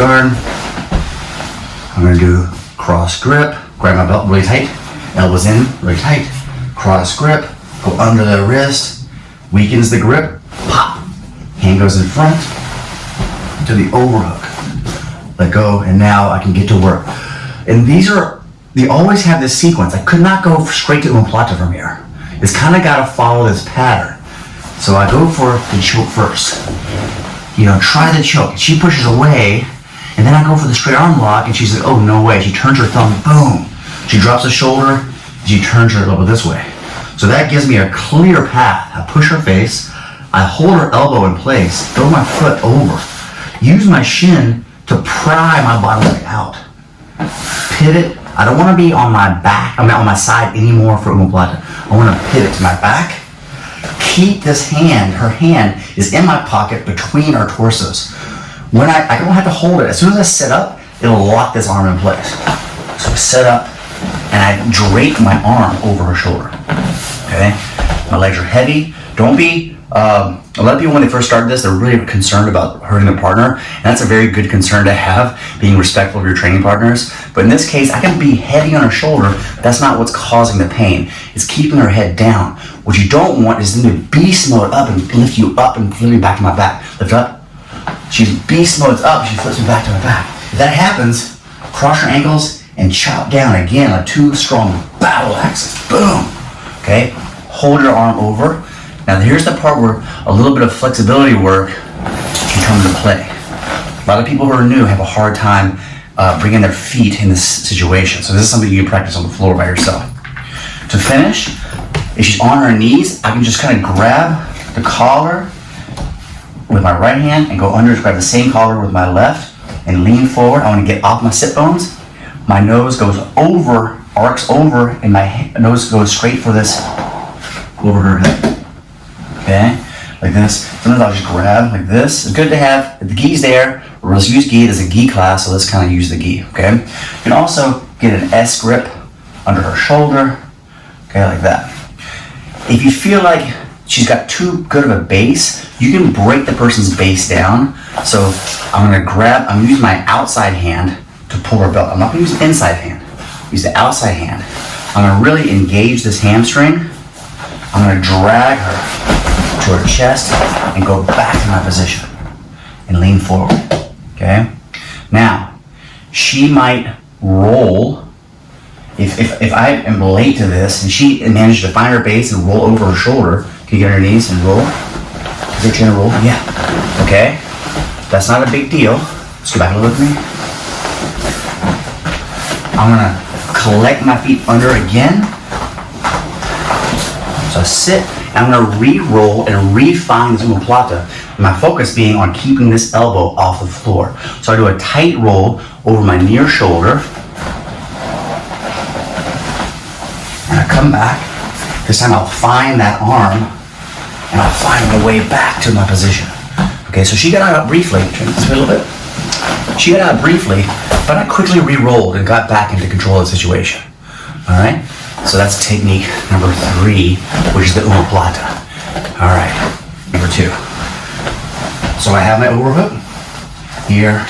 guard. I'm gonna do cross grip, grab my belt really tight, elbows in, really tight, cross grip, go under the wrist, weakens the grip, pop, hand goes in front, to the overhook, let go, and now I can get to work. And they always have this sequence. I could not go straight to Omoplata from here. It's kind of got to follow this pattern. So I go for the choke first. Try the choke. She pushes away, and then I go for the straight arm lock, and she's like, oh, no way. She turns her thumb, boom. She drops the shoulder, she turns her elbow this way. So that gives me a clear path. I push her face, I hold her elbow in place, throw my foot over, use my shin to pry my bottom leg out. Pivot. I don't want to be on my back, on my side anymore for Omoplata. I want to pivot to my back. Keep this hand, her hand is in my pocket between our torsos. When I don't have to hold it. As soon as I sit up, it'll lock this arm in place. So I sit up and I drape my arm over her shoulder. Okay? My legs are heavy. Don't be, a lot of people when they first started this, they're really concerned about hurting their partner. And that's a very good concern to have, being respectful of your training partners. But in this case, I can be heavy on her shoulder. That's not what's causing the pain. It's keeping her head down. What you don't want is them to beast mode up and lift you up and flip me back to my back. Lift up. She's beast modes up, she flips me back to my back. If that happens, cross your ankles and chop down again like two strong battle axes. Boom. Okay? Hold your arm over. Now here's the part where a little bit of flexibility work can come into play. A lot of people who are new have a hard time bringing their feet in this situation. So this is something you can practice on the floor by yourself. To finish, if she's on her knees, I can just kind of grab the collar with my right hand and go under, grab the same collar with my left and lean forward. I want to get off my sit bones. My nose goes over, arcs over, and my nose goes straight for this over her head. Okay, like this. Sometimes I'll just grab like this. It's good to have, if the gi's there, or let's use gi. There's a gi class, so let's kind of use the gi, okay? You can also get an S grip under her shoulder, okay, like that. If you feel like she's got too good of a base, you can break the person's base down. So I'm gonna use my outside hand to pull her belt. I'm not gonna use the inside hand, use the outside hand. I'm gonna really engage this hamstring. I'm gonna drag her to her chest and go back to my position and lean forward, okay? Now, she might roll. If I am late to this and she managed to find her base and roll over her shoulder, can you get on her knees and roll? Is your chin roll? Yeah. Okay. That's not a big deal. Let's go back a little with me. I'm gonna collect my feet under again. So I sit, and I'm gonna re-roll and refine this Omoplata. My focus being on keeping this elbow off the floor. So I do a tight roll over my near shoulder. And I come back. This time I'll find that arm and I'll find the way back to my position. Okay, so she got out briefly. Turn this way a little bit. She got out briefly, but I quickly re-rolled and got back into control of the situation. All right, so that's technique number 3, which is the Omoplata. All right, number 2. So I have my overhook here.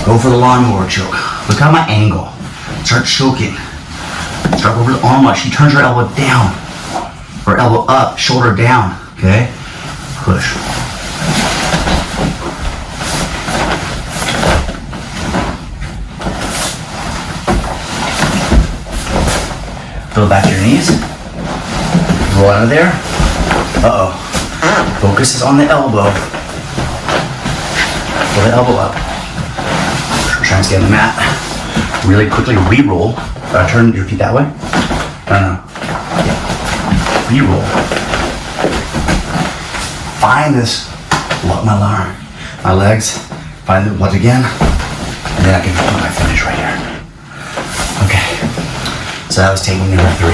Go for the lawnmower choke. Look at my angle. Start choking. Start over the arm lock. She turns her elbow down. Or elbow up, shoulder down. Okay? Push. Fill back to your knees. Roll out of there. Uh-oh. Focus is on the elbow. Pull the elbow up. Try and stay on the mat. Really quickly re-roll. Turn your feet that way. No. Yeah. Re-roll. Find this. Lock my legs. Find it once again. And then I can put my finish right here. Okay. So that was technique number 3.